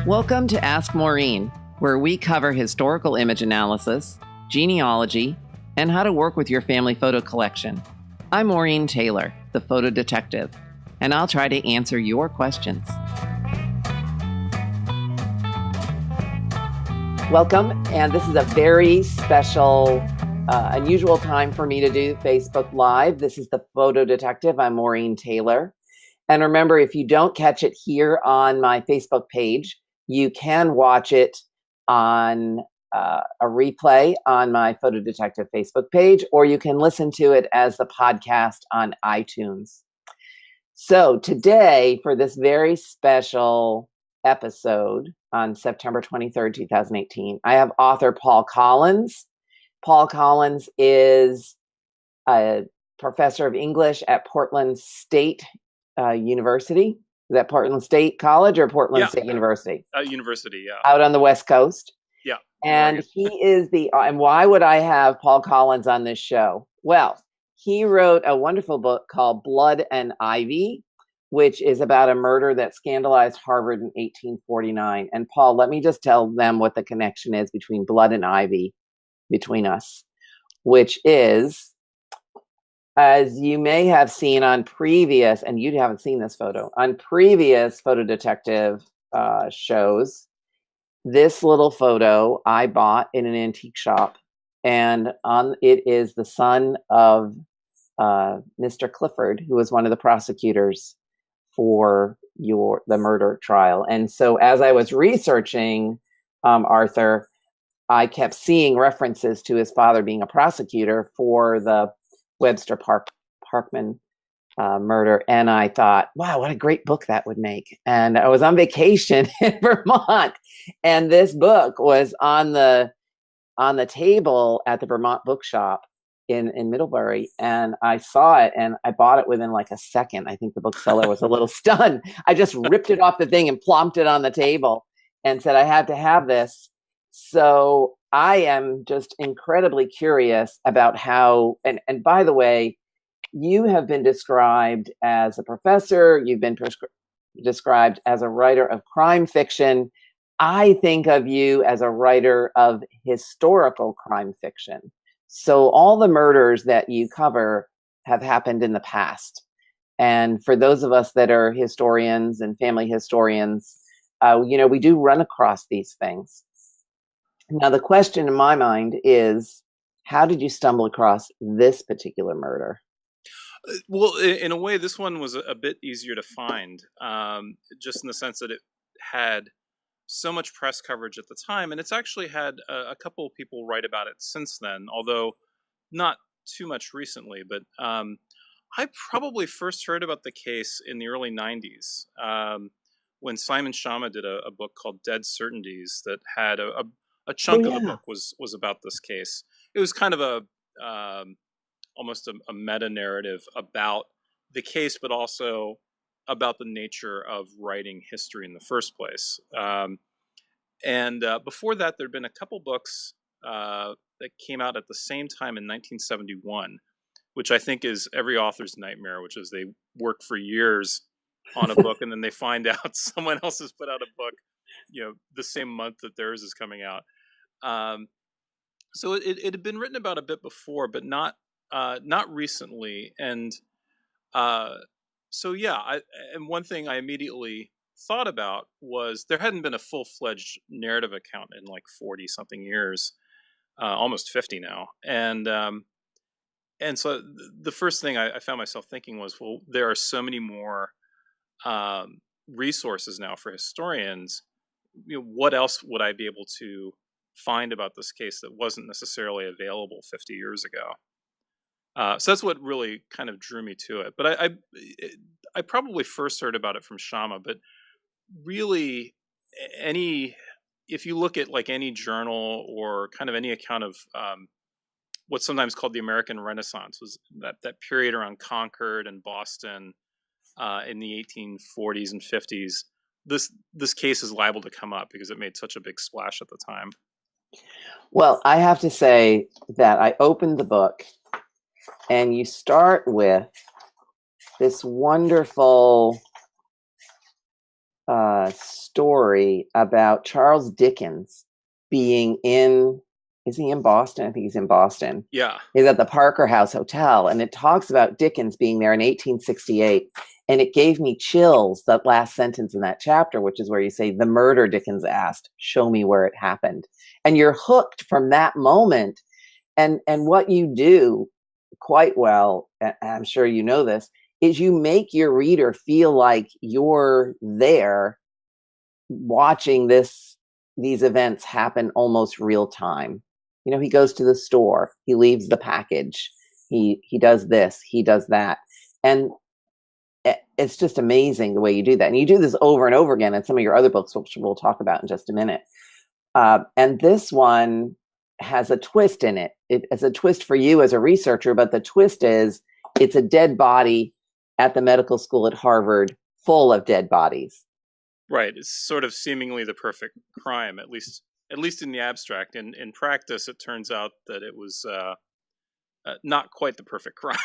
Welcome to Ask Maureen, where we cover historical image analysis, genealogy, and how to work with your family photo collection. I'm Maureen Taylor, the photo detective, and I'll try to answer your questions. Welcome, and this is a very special, unusual time for me to do Facebook Live. This is the Photo Detective. I'm Maureen Taylor. And remember, if you don't catch it here on my Facebook page, you can watch it on a replay on my Photo Detective Facebook page, or you can listen to it as the podcast on iTunes. So today, for this very special episode on September 23rd, 2018, I have author Paul Collins. Paul Collins is a professor of English at Portland State University. Is that Portland State College or Portland State University? University, yeah. Out on the West Coast. Yeah. And he is and why would I have Paul Collins on this show? Well, he wrote a wonderful book called Blood and Ivy, which is about a murder that scandalized Harvard in 1849. And Paul, let me just tell them what the connection is between blood and ivy between us, which is, as you may have seen on previous, and you haven't seen this photo, on previous Photo Detective shows, this little photo I bought in an antique shop, and on it is the son of Mr. Clifford, who was one of the prosecutors for the murder trial. And so as I was researching Arthur, I kept seeing references to his father being a prosecutor for the Webster Parkman murder. And I thought, wow, what a great book that would make. And I was on vacation in Vermont, and this book was on the table at the Vermont bookshop in Middlebury. And I saw it and I bought it within like a second. I think the bookseller was a little stunned. I just ripped it off the thing and plomped it on the table and said, I had to have this. So I am just incredibly curious about how, and by the way, you have been described as a professor, you've been described as a writer of crime fiction. I think of you as a writer of historical crime fiction. So all the murders that you cover have happened in the past. And for those of us that are historians and family historians, we do run across these things. Now, the question in my mind is, how did you stumble across this particular murder? Well, in a way, this one was a bit easier to find, just in the sense that it had so much press coverage at the time, and it's actually had a couple of people write about it since then, although not too much recently. But I probably first heard about the case in the early 90s, when Simon Schama did a book called Dead Certainties that had a chunk of the book was about this case. It was kind of almost a meta-narrative about the case, but also about the nature of writing history in the first place. And before that, there'd been a couple books that came out at the same time in 1971, which I think is every author's nightmare, which is they work for years on a book and then they find out someone else has put out a book, the same month that theirs is coming out. So it had been written about a bit before, but not recently. And and one thing I immediately thought about was there hadn't been a full-fledged narrative account in like 40-something years, almost 50 now. And so the first thing I found myself thinking was, well, there are so many more resources now for historians. What else would I be able to find about this case that wasn't necessarily available 50 years ago? So that's what really kind of drew me to it. But I probably first heard about it from Schama, but really if you look at like any journal or kind of any account of what's sometimes called the American Renaissance, was that period around Concord and Boston in the 1840s and 50s, this case is liable to come up because it made such a big splash at the time. Well, I have to say that I opened the book and you start with this wonderful story about Charles Dickens being in, is he in Boston? I think he's in Boston. Yeah. He's at the Parker House Hotel, and it talks about Dickens being there in 1868. And it gave me chills, that last sentence in that chapter, which is where you say, the murder Dickens asked, show me where it happened. And you're hooked from that moment. And what you do quite well, and I'm sure you know this, is you make your reader feel like you're there watching these events happen almost real time. You know, he goes to the store, he leaves the package, he does this, he does that. And it's just amazing the way you do that. And you do this over and over again in some of your other books, which we'll talk about in just a minute. And this one has a twist in it. It's a twist for you as a researcher, but the twist is it's a dead body at the medical school at Harvard, full of dead bodies. Right. It's sort of seemingly the perfect crime, at least in the abstract. And in practice, it turns out that it was not quite the perfect crime,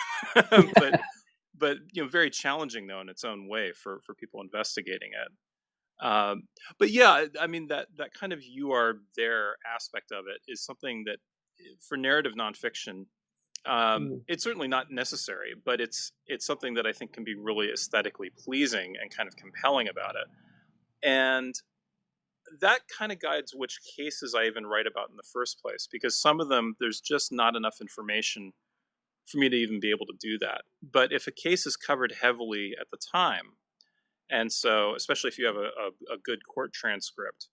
but very challenging though in its own way for people investigating it. But yeah, I mean that kind of you are there aspect of it is something that for narrative nonfiction, it's certainly not necessary, but it's something that I think can be really aesthetically pleasing and kind of compelling about it. And that kind of guides which cases I even write about in the first place, because some of them, there's just not enough information for me to even be able to do that. But if a case is covered heavily at the time, and so especially if you have a good court transcript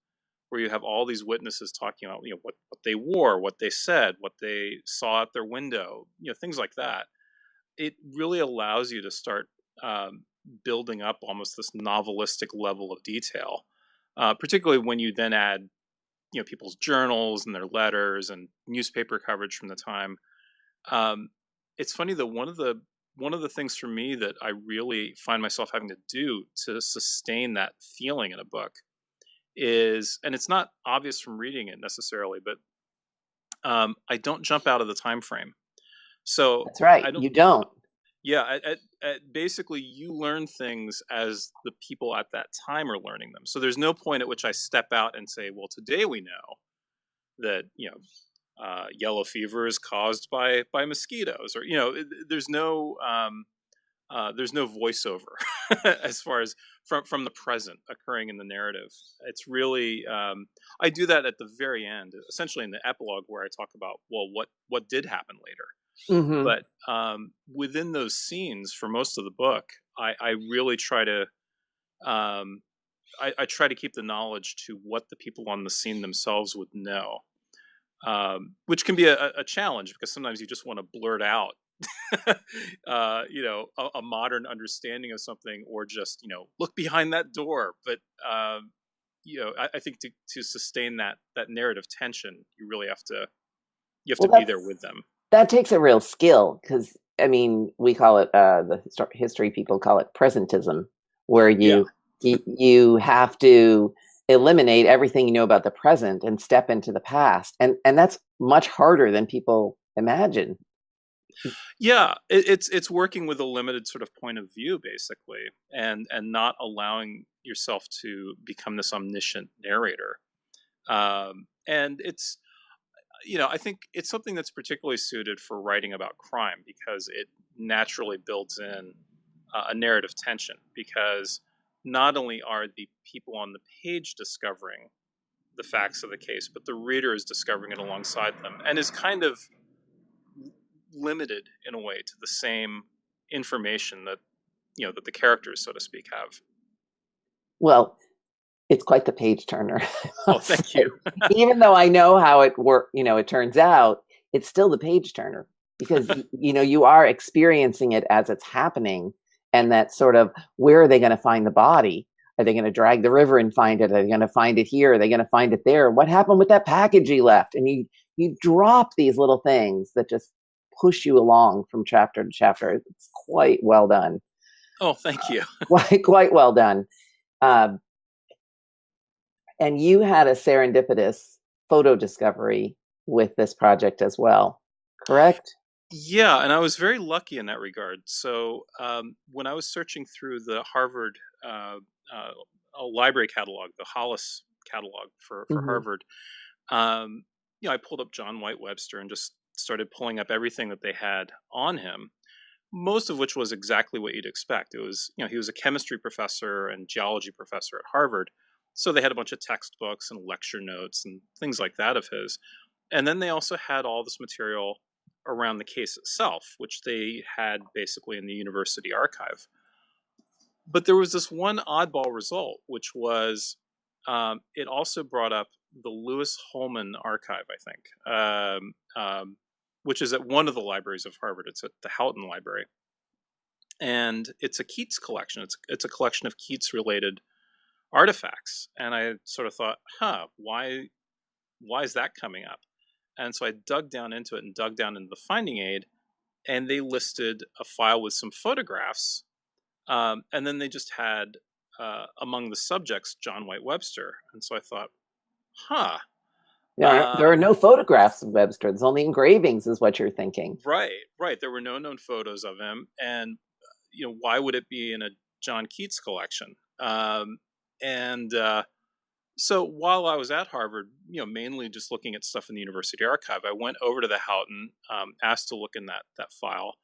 where you have all these witnesses talking about what they wore, what they said, what they saw out their window, things like that, it really allows you to start building up almost this novelistic level of detail, particularly when you then add people's journals and their letters and newspaper coverage from the time. It's funny that one of the things for me that I really find myself having to do to sustain that feeling in a book is, and it's not obvious from reading it necessarily, but I don't jump out of the time frame. So that's right. You don't. Yeah, basically, you learn things as the people at that time are learning them. So there's no point at which I step out and say, "Well, today we know that yellow fever is caused by mosquitoes," or there's no voiceover as far as from the present occurring in the narrative. It's really I do that at the very end, essentially in the epilogue, where I talk about what did happen later. Mm-hmm. But within those scenes, for most of the book, I really try to I try to keep the knowledge to what the people on the scene themselves would know, which can be a challenge because sometimes you just want to blurt out, a modern understanding of something, or just look behind that door. But I think to sustain that narrative tension, you really have to be there with them. That takes a real skill because, I mean, we call it, the history people call it presentism, where you have to eliminate everything you know about the present and step into the past. And that's much harder than people imagine. Yeah, it's working with a limited sort of point of view, basically, and not allowing yourself to become this omniscient narrator. And it's I think it's something that's particularly suited for writing about crime because it naturally builds in a narrative tension, because not only are the people on the page discovering the facts of the case, but the reader is discovering it alongside them and is kind of limited in a way to the same information that that the characters, so to speak, have. Well, it's quite the page turner. Oh, thank you. Even though I know how it it turns out, it's still the page turner because you are experiencing it as it's happening, and that sort of, where are they going to find the body? Are they going to drag the river and find it? Are they going to find it here? Are they going to find it there? What happened with that package he left? And you drop these little things that just push you along from chapter to chapter. It's quite well done. Oh, thank you. Quite well done. And you had a serendipitous photo discovery with this project as well, correct? Yeah, and I was very lucky in that regard. So when I was searching through the Harvard library catalog, the Hollis catalog for Hmm. Harvard, I pulled up John White Webster and just started pulling up everything that they had on him, most of which was exactly what you'd expect. It was, he was a chemistry professor and geology professor at Harvard. So they had a bunch of textbooks and lecture notes and things like that of his. And then they also had all this material around the case itself, which they had basically in the university archive. But there was this one oddball result, which was it also brought up the Lewis Holman archive, I think, which is at one of the libraries of Harvard. It's at the Houghton Library, and it's a Keats collection. It's a collection of Keats related artifacts. And I sort of thought, why is that coming up? And so I dug down into it and dug down into the finding aid, and they listed a file with some photographs, and then they just had among the subjects John White Webster. And so I thought, huh. There are no photographs of Webster. There's only engravings, is what you're thinking. Right. There were no known photos of him, and why would it be in a John Keats collection? And So while I was at Harvard, mainly just looking at stuff in the university archive, I went over to the Houghton, asked to look in that file,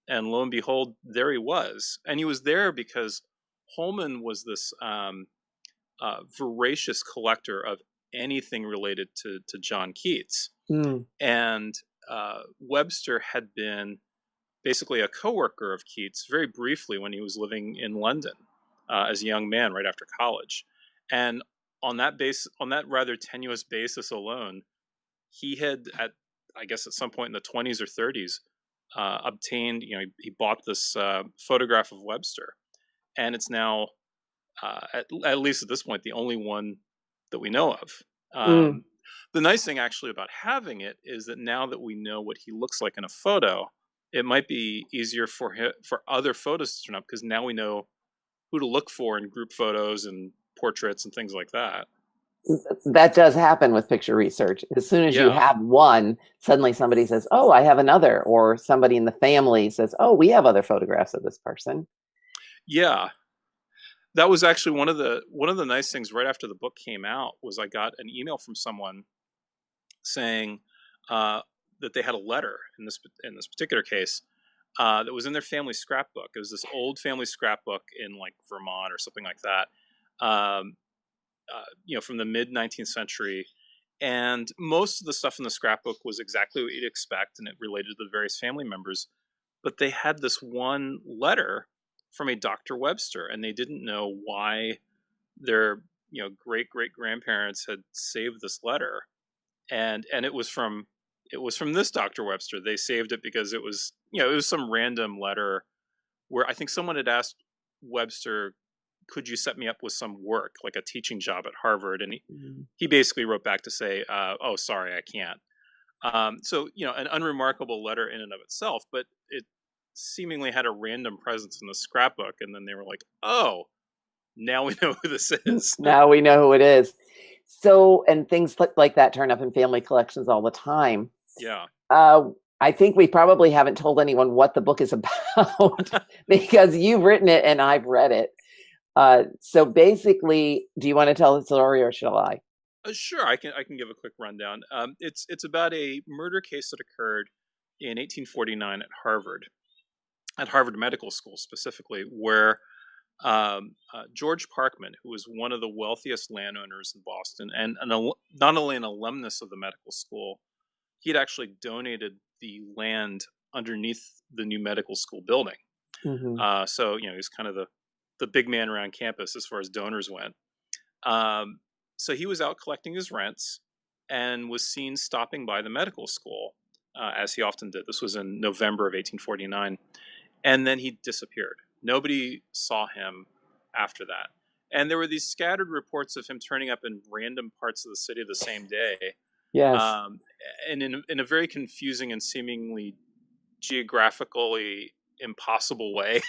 and lo and behold, there he was. And he was there because Holman was this voracious collector of anything related to John Keats. Mm. And Webster had been basically a coworker of Keats very briefly when he was living in London as a young man right after college. And on that rather tenuous basis alone, he had I guess at some point in the 20s or 30s, obtained, he bought this photograph of Webster, and it's now, at least at this point, the only one that we know of. Mm. The nice thing actually about having it is that now that we know what he looks like in a photo, it might be easier for other photos to turn up, because now we know who to look for in group photos and portraits and things like that. That does happen with picture research. As soon as you Yeah. have one, suddenly somebody says, "Oh, I have another," or somebody in the family says, "Oh, we have other photographs of this person." Yeah. That was actually one of the nice things right after the book came out. Was I got an email from someone saying that they had a letter in this particular case that was in their family scrapbook. It was this old family scrapbook in like Vermont or something like that, from the mid 19th century. And most of the stuff in the scrapbook was exactly what you'd expect, and it related to the various family members. But they had this one letter from a Dr. Webster, and they didn't know why their great great grandparents had saved this letter, and it was from this Dr. Webster. They saved it because it was some random letter where I think someone had asked Webster, could you set me up with some work, like a teaching job at Harvard? And he basically wrote back to say, oh, sorry, I can't. So, an unremarkable letter in and of itself, but it seemingly had a random presence in the scrapbook. And then they were like, oh, now we know who this is. Now we know who it is. So, and things like that turn up in family collections all the time. Yeah. I think we probably haven't told anyone what the book is about because you've written it and I've read it. So basically, do you want to tell the story or shall I? Sure, I can give a quick rundown. It's about a murder case that occurred in 1849 at Harvard Medical School specifically, where George Parkman, who was one of the wealthiest landowners in Boston and not only an alumnus of the medical school, he had actually donated the land underneath the new medical school building. So he's kind of the big man around campus as far as donors went. So he was out collecting his rents and was seen stopping by the medical school, as he often did. This was in November of 1849. And then he disappeared. Nobody saw him after that. And there were these scattered reports of him turning up in random parts of the city the same day. Yes. And in a very confusing and seemingly geographically impossible way.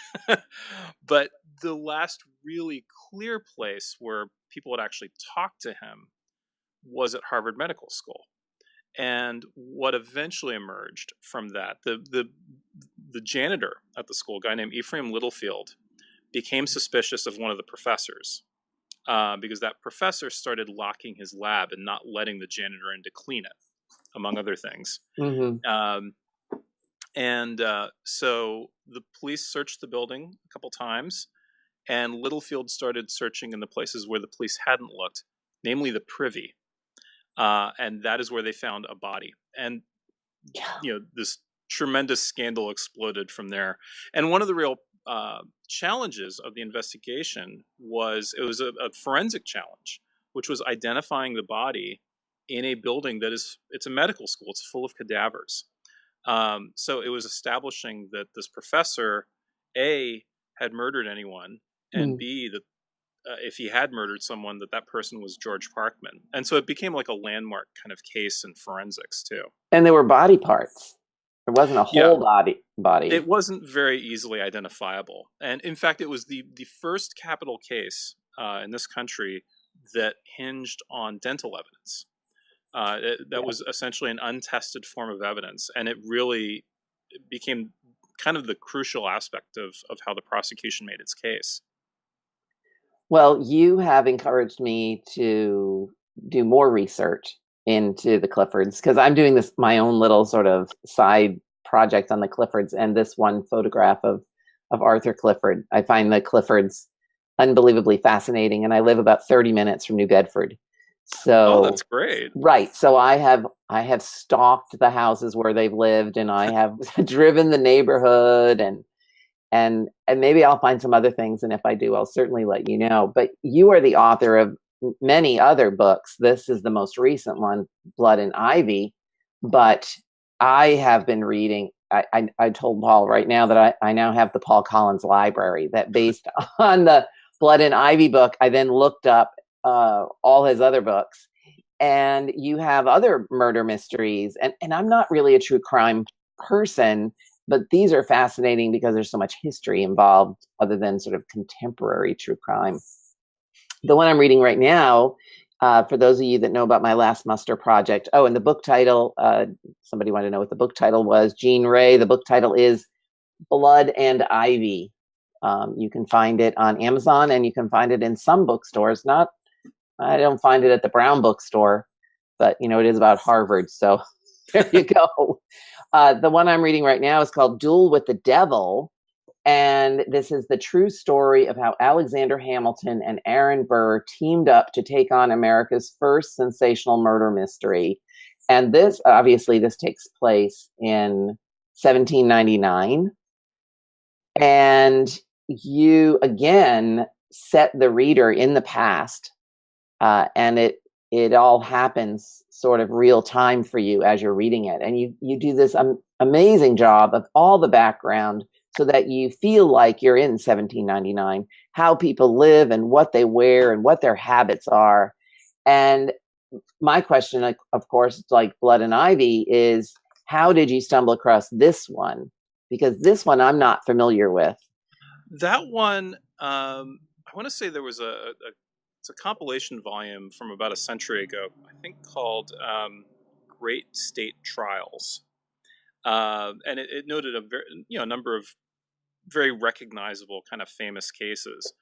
But the last really clear place where people had actually talked to him was at Harvard Medical School. And what eventually emerged from that, the janitor at the school, a guy named Ephraim Littlefield, became suspicious of one of the professors. because that professor started locking his lab and not letting the janitor in to clean it, among other things. Hmm. So the police searched the building a couple times, and Littlefield started searching in the places where the police hadn't looked, namely the privy. And that is where they found a body. And, this tremendous scandal exploded from there. And one of the real challenges of the investigation was it was a forensic challenge, which was identifying the body in a building it's a medical school. It's full of cadavers. So it was establishing that this professor, A, had murdered anyone, and B, that if he had murdered someone, that person was George Parkman. And so it became like a landmark kind of case in forensics too. And there were body parts. There wasn't a Yeah, whole body. it wasn't very easily identifiable. And in fact, it was the first capital case in this country that hinged on dental evidence. That was essentially an untested form of evidence, and it really became kind of the crucial aspect of how the prosecution made its case. Well, you have encouraged me to do more research into the Cliffords, because I'm doing my own little sort of side project on the Cliffords, and this one photograph of Arthur Clifford. I find the Cliffords unbelievably fascinating, and I live about 30 minutes from New Bedford. So, that's great. Right. So I have stalked the houses where they've lived, and I have driven the neighborhood, and maybe I'll find some other things. And if I do, I'll certainly let you know. But you are the author of many other books. This is the most recent one, Blood and Ivy. But I have been reading. I told Paul right now that I now have the Paul Collins library, that based on the Blood and Ivy book, I then looked up all his other books. And you have other murder mysteries. And I'm not really a true crime person, but these are fascinating because there's so much history involved other than sort of contemporary true crime. The one I'm reading right now, for those of you that know about my Last Muster project. Oh, and the book title, somebody wanted to know what the book title was. Jean Ray, the book title is Blood and Ivy. You can find it on Amazon, and you can find it in some bookstores. I don't find it at the Brown bookstore, but it is about Harvard. So there you go. The one I'm reading right now is called Duel with the Devil. And this is the true story of how Alexander Hamilton and Aaron Burr teamed up to take on America's first sensational murder mystery. And this takes place in 1799. And you, again, set the reader in the past. And it all happens sort of real time for you as you're reading it. And you do this amazing job of all the background so that you feel like you're in 1799, how people live and what they wear and what their habits are. And my question, of course, like Blood and Ivy, is how did you stumble across this one? Because this one I'm not familiar with. That one, I want to say there was it's a compilation volume from about a century ago, I think called Great State Trials. And it noted a number of very recognizable kind of famous cases.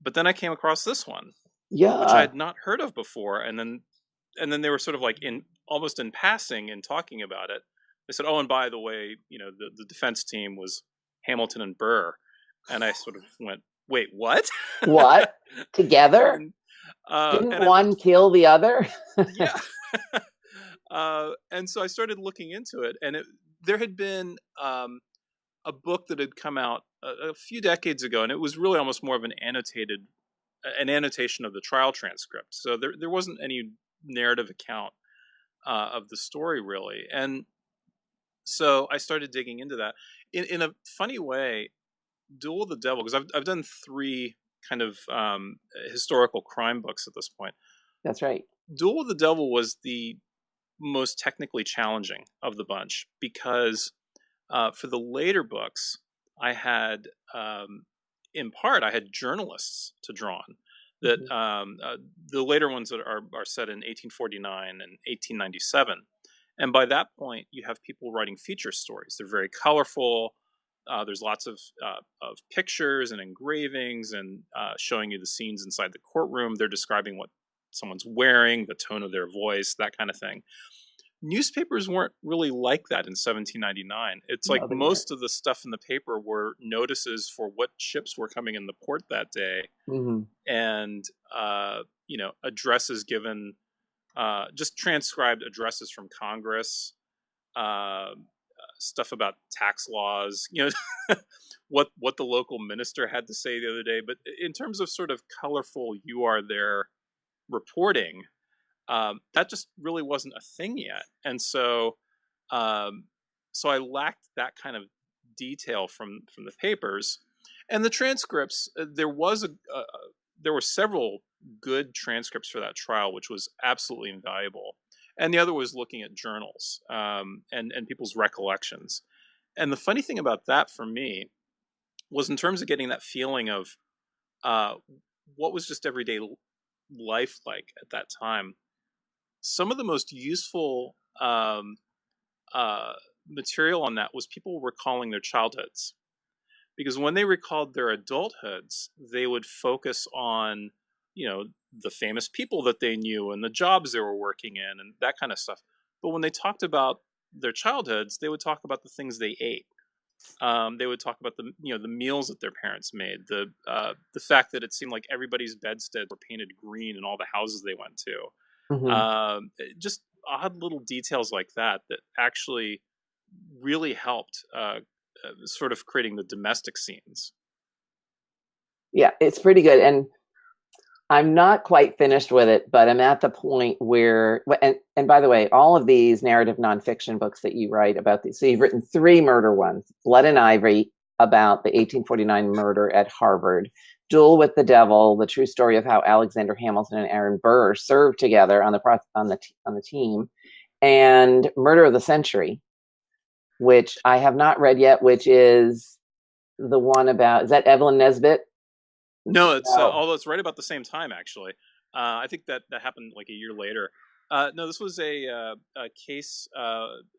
But then I came across this one, which I had not heard of before. And then they were sort of like almost in passing in talking about it. They said, oh, and by the way, the defense team was Hamilton and Burr. And I sort of went, wait, what? What? Together? Didn't one kill the other? Yeah. And so I started looking into it, and there had been a book that had come out a few decades ago, and it was really almost more of an annotation of the trial transcript. So there wasn't any narrative account of the story really. And so I started digging into that in a funny way. Duel of the Devil, because I've done 3 kind of historical crime books at this point. That's right. Duel of the Devil was the most technically challenging of the bunch because for the later books, I had, in part, I had journalists to draw on. That the later ones that are set in 1849 and 1897. And by that point, you have people writing feature stories. They're very colorful. There's lots of pictures and engravings and showing you the scenes inside the courtroom. They're describing what someone's wearing, the tone of their voice, that kind of thing. Newspapers weren't really like that in 1799. It's like No, they weren't. most of the stuff in the paper were notices for what ships were coming in the port that day, Hmm. and addresses given, just transcribed addresses from Congress, uh, stuff about tax laws, what the local minister had to say the other day. But in terms of sort of colorful, you are there reporting, that just really wasn't a thing yet, and um, so I lacked that kind of detail from the papers and the transcripts. There were several good transcripts for that trial, which was absolutely invaluable. And the other was looking at journals, and people's recollections. And the funny thing about that for me was in terms of getting that feeling of uh, what was just everyday life like at that time. Some of the most useful uh, material on that was people recalling their childhoods, because when they recalled their adulthoods, they would focus on, the famous people that they knew and the jobs they were working in and that kind of stuff. But when they talked about their childhoods, they would talk about the things they ate. They would talk about the meals that their parents made, the fact that it seemed like everybody's bedsteads were painted green in all the houses they went to. Hmm. Just odd little details like that that actually really helped, sort of creating the domestic scenes. Yeah, it's pretty good. And I'm not quite finished with it, but I'm at the point where, and by the way, all of these narrative nonfiction books that you write about these, so you've written 3 murder ones: Blood and Ivory, about the 1849 murder at Harvard; Duel with the Devil, the true story of how Alexander Hamilton and Aaron Burr served together on the team; and Murder of the Century, which I have not read yet, which is the one about, is that Evelyn Nesbit? No, it's No. although it's right about the same time actually. I think that happened like a year later. No, this was a case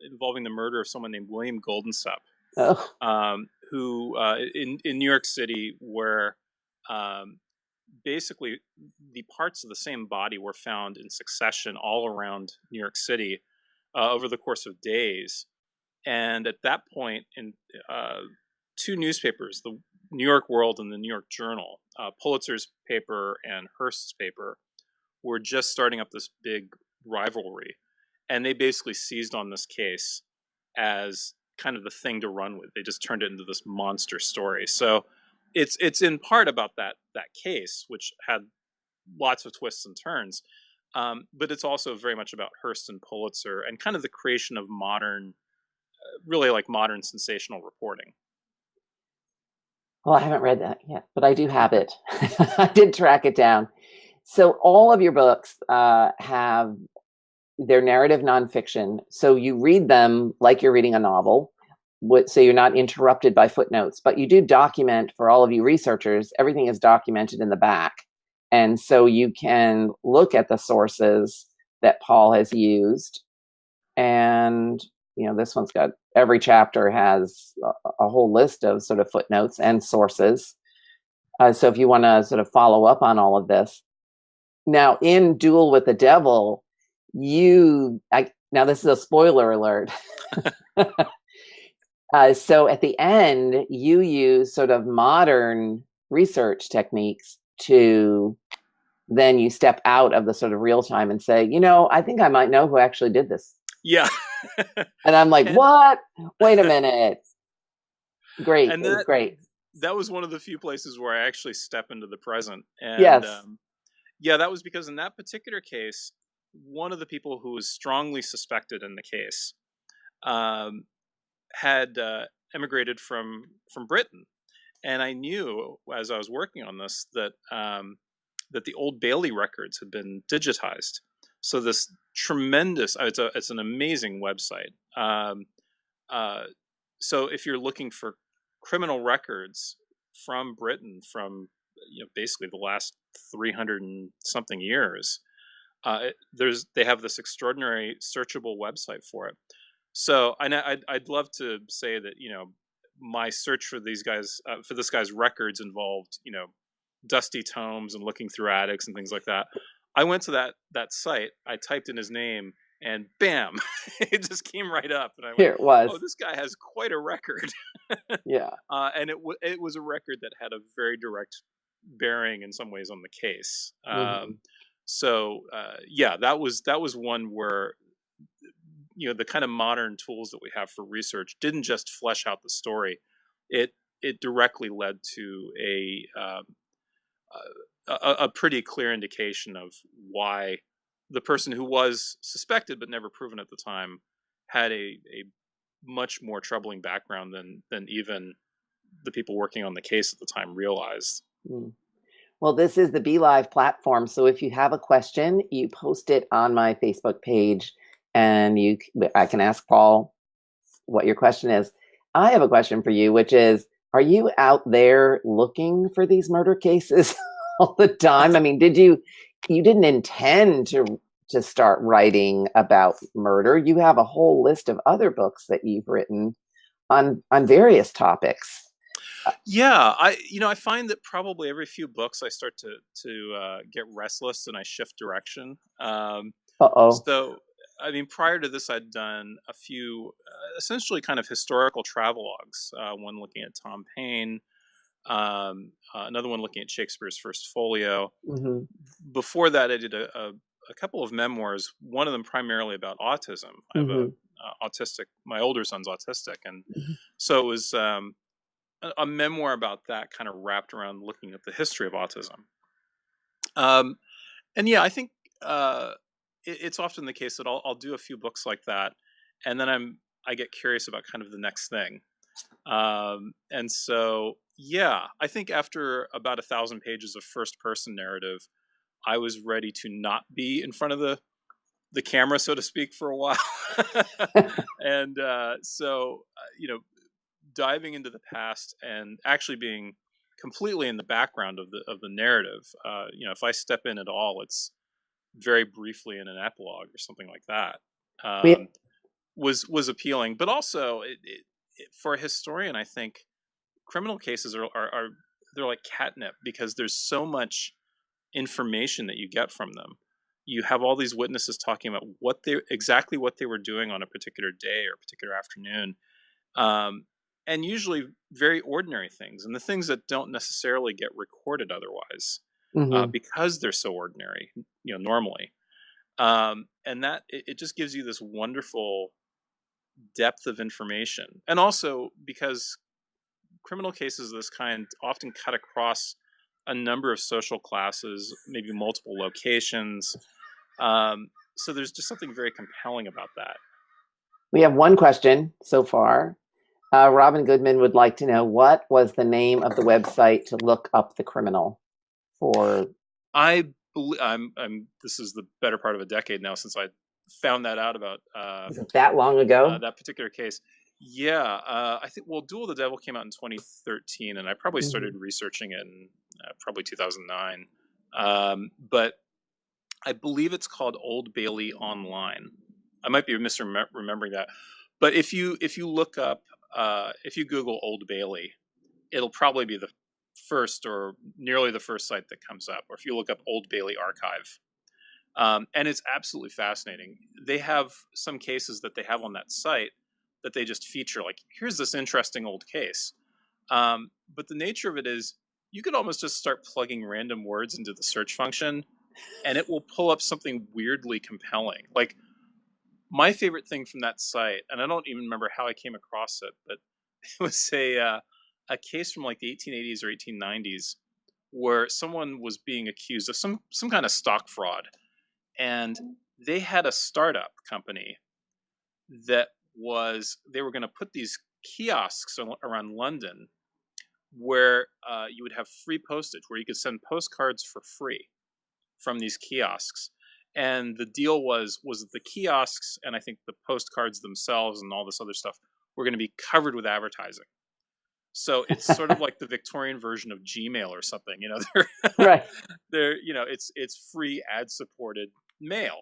involving the murder of someone named William Goldensup, Oh. who in New York City, where um, basically the parts of the same body were found in succession all around New York City over the course of days. And at that point, in uh, 2 newspapers, the New York World and the New York Journal, Pulitzer's paper and Hearst's paper, were just starting up this big rivalry, and they basically seized on this case as kind of the thing to run with. They just turned it into this monster story. So it's in part about that case, which had lots of twists and turns, but it's also very much about Hearst and Pulitzer and kind of the creation of modern, really like modern sensational reporting. Well, I haven't read that yet, but I do have it. I did track it down. So all of your books have their narrative nonfiction. So you read them like you're reading a novel, so you're not interrupted by footnotes, but you do document. For all of you researchers, everything is documented in the back. And so you can look at the sources that Paul has used. And, this one's got, every chapter has a whole list of sort of footnotes and sources. So if you want to sort of follow up on all of this. Now, in Duel with the Devil, now this is a spoiler alert. So at the end, you use sort of modern research techniques to, then you step out of the sort of real time and say, I think I might know who actually did this. Yeah. And I'm like, and, what? Wait a minute. Great. And It was great. That was one of the few places where I actually step into the present. And Yes. yeah, that was because in that particular case, one of the people who was strongly suspected in the case had emigrated from Britain, and I knew as I was working on this that that the Old Bailey records had been digitized. So this tremendous, it's an amazing website. So if you're looking for criminal records from Britain from basically the last 300 and something years, they have this extraordinary searchable website for it. So I'd love to say that my search for these guys, for this guy's records involved, dusty tomes and looking through attics and things like that. I went to that site, I typed in his name, and bam, it just came right up. And I went, Here it was. oh, this guy has quite a record. Yeah. And it was a record that had a very direct bearing in some ways on the case. Mm-hmm. So yeah, that was one where the kind of modern tools that we have for research didn't just flesh out the story; it directly led to a pretty clear indication of why the person who was suspected but never proven at the time had a much more troubling background than even the people working on the case at the time realized. Mm. Well, this is the Be Live platform. So if you have a question, you post it on my Facebook page, and I can ask Paul what your question is. I have a question for you, which is, are you out there looking for these murder cases all the time? I mean, you didn't intend to start writing about murder. You have a whole list of other books that you've written on various topics. Yeah, I find that probably every few books I start to get restless and I shift direction. Uh-oh. So, I mean, prior to this, I'd done a few essentially kind of historical travelogues. One looking at Tom Paine, another one looking at Shakespeare's First Folio. Mm-hmm. Before that, I did a couple of memoirs. One of them primarily about autism. I have my older son's autistic, and so it was a memoir about that, kind of wrapped around looking at the history of autism. And yeah, I think it's often the case that I'll do a few books like that, and then I get curious about kind of the next thing. And so yeah, I think after about 1,000 pages of first person narrative, I was ready to not be in front of the camera, so to speak, for a while. And so diving into the past and actually being completely in the background of the narrative. If I step in at all, it's very briefly in an epilogue or something like that. Was appealing, but also for a historian, I think criminal cases are they're like catnip, because there's so much information that you get from them. You have all these witnesses talking about exactly what they were doing on a particular day or a particular afternoon. And usually very ordinary things, and the things that don't necessarily get recorded otherwise, because they're so ordinary, normally. And that it just gives you this wonderful depth of information. And also because criminal cases of this kind often cut across a number of social classes, maybe multiple locations. So there's just something very compelling about that. We have one question so far. Robin Goodman would like to know, what was the name of the website to look up the criminal for? This is the better part of a decade now since I found that out about Was it that long ago? That particular case. Yeah, I think, Duel the Devil came out in 2013, and I probably started researching it in probably 2009. But I believe it's called Old Bailey Online. I might be misremembering that. But if you look up, if you Google Old Bailey, it'll probably be the first or nearly the first site that comes up. Or if you look up Old Bailey Archive. And it's absolutely fascinating. They have some cases that they have on that site that they just feature, like, here's this interesting old case. But the nature of it is, you could almost just start plugging random words into the search function, and it will pull up something weirdly compelling. Like, my favorite thing from that site, and I don't even remember how I came across it, but it was a case from like the 1880s or 1890s where someone was being accused of some kind of stock fraud. And they had a startup company that they were going to put these kiosks around London where you would have free postage, where you could send postcards for free from these kiosks. And the deal was that the kiosks, and I think the postcards themselves and all this other stuff, were going to be covered with advertising. So it's sort of like the Victorian version of Gmail or something, Right. It's free ad supported mail.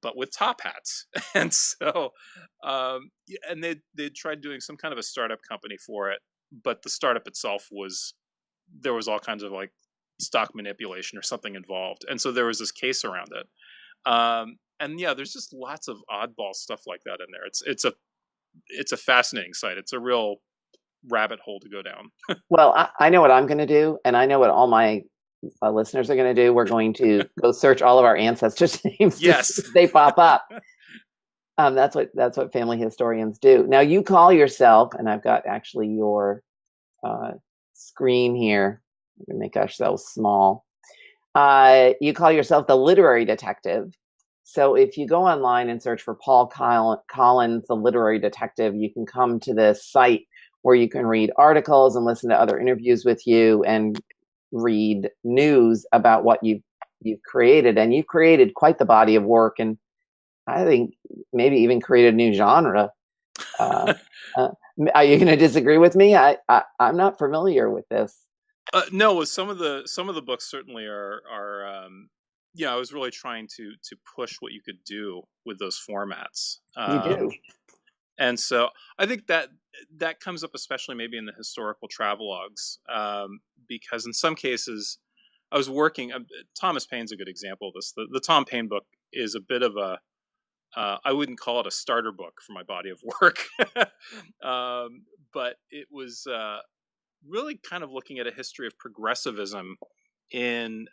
but with top hats. And so, and they tried doing some kind of a startup company for it, but the startup itself there was all kinds of like stock manipulation or something involved, and so there was this case around it. And yeah, there's just lots of oddball stuff like that in there. It's a fascinating site. It's a real rabbit hole to go down. Well, I know what I'm going to do, and I know what all my listeners are going to do. We're going to go search all of our ancestors' names to see if they pop up. That's what family historians do. Now, you call yourself, and I've got actually your screen here. Let me make ourselves small. You call yourself the literary detective. So if you go online and search for Paul Collins, the literary detective, you can come to this site where you can read articles and listen to other interviews with you and read news about what you've created. And you've created quite the body of work, and I think maybe even created a new genre. Are you going to disagree with me? I'm not familiar with this. No, some of the books certainly are. I was really trying to push what you could do with those formats. You do. And so I think that comes up especially maybe in the historical travelogues, because in some cases I was working. Thomas Paine's a good example of this. The Tom Paine book is a bit of a I wouldn't call it a starter book for my body of work, but it was really kind of looking at a history of progressivism in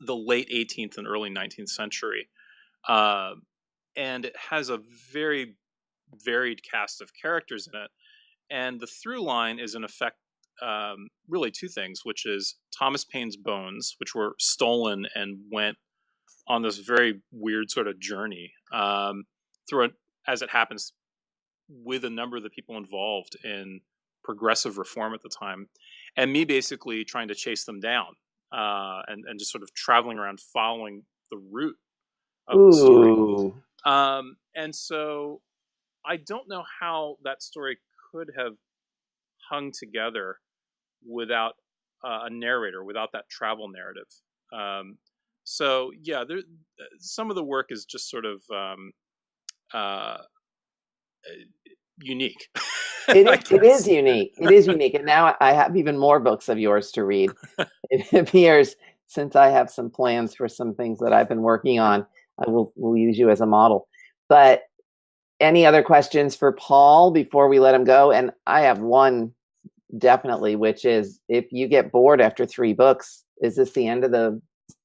the late 18th and early 19th century. And it has a very varied cast of characters in it. And the through line is, in effect, really two things, which is Thomas Paine's bones, which were stolen and went on this very weird sort of journey through, as it happens, with a number of the people involved in progressive reform at the time, and me basically trying to chase them down and just sort of traveling around following the route of the story. And so I don't know how that story could have hung together without a narrator, without that travel narrative. So yeah, some of the work is just sort of unique. It is unique. It is unique. And now I have even more books of yours to read. It appears, since I have some plans for some things that I've been working on, we'll use you as a model. But any other questions for Paul before we let him go? And I have one definitely, which is, if you get bored after 3 books, is this the end of the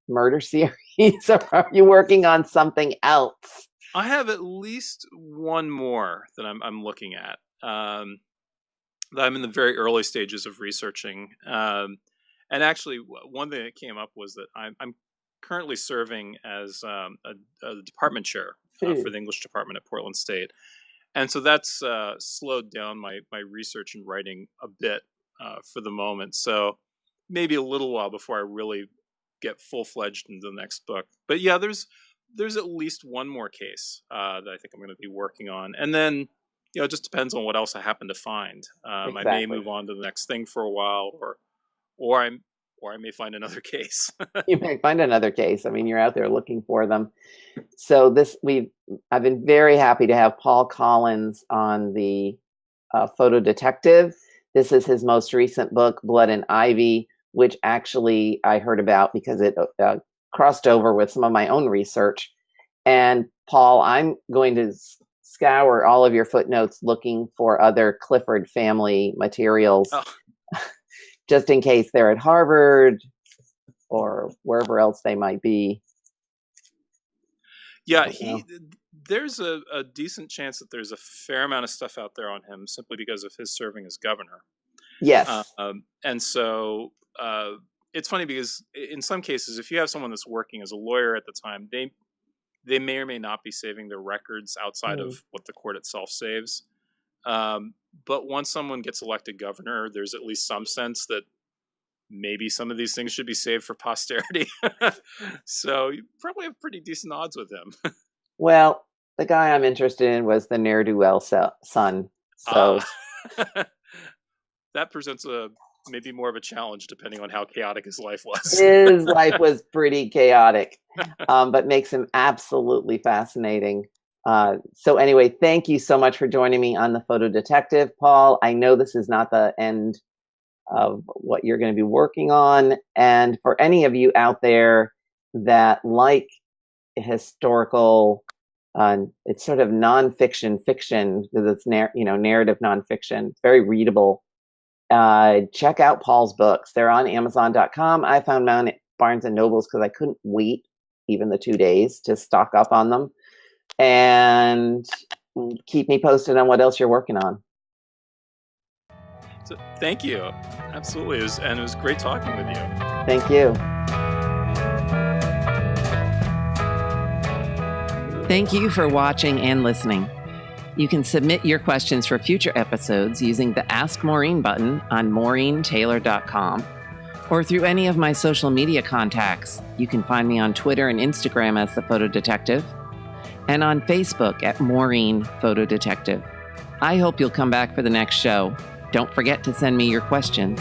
murder series, or are you working on something else? I have at least one more that I'm looking at, that I'm in the very early stages of researching. And actually, one thing that came up was that I'm currently serving as a department chair for the English department at Portland State. And so that's slowed down my research and writing a bit for the moment. So maybe a little while before I really get full-fledged into the next book. But yeah, there's at least one more case that I think I'm going to be working on. And then, it just depends on what else I happen to find. Exactly. I may move on to the next thing for a while, or I may find another case. You may find another case. I mean, you're out there looking for them. So I've been very happy to have Paul Collins on the Photo Detective. This is his most recent book, Blood and Ivy, which actually I heard about because it crossed over with some of my own research. And Paul, I'm going to scour all of your footnotes looking for other Clifford family materials, just in case they're at Harvard or wherever else they might be. Yeah, there's a decent chance that there's a fair amount of stuff out there on him simply because of his serving as governor. Yes. And so it's funny because in some cases, if you have someone that's working as a lawyer at the time, they may or may not be saving their records outside of what the court itself saves. But once someone gets elected governor, there's at least some sense that maybe some of these things should be saved for posterity. So you probably have pretty decent odds with him. Well, the guy I'm interested in was the ne'er-do-well son. So that presents a maybe more of a challenge depending on how chaotic his life was. His life was pretty chaotic, but makes him absolutely fascinating. So anyway, thank you so much for joining me on The Photo Detective, Paul. I know this is not the end of what you're going to be working on. And for any of you out there that like historical, it's sort of nonfiction fiction, because it's narrative nonfiction. It's very readable. Check out Paul's books. They're on Amazon.com. I found mine at Barnes and Nobles because I couldn't wait even the 2 days to stock up on them. And keep me posted on what else you're working on. So, thank you. Absolutely. It was great talking with you. Thank you. Thank you for watching and listening. You can submit your questions for future episodes using the Ask Maureen button on MaureenTaylor.com or through any of my social media contacts. You can find me on Twitter and Instagram as The Photo Detective and on Facebook at Maureen Photo Detective. I hope you'll come back for the next show. Don't forget to send me your questions.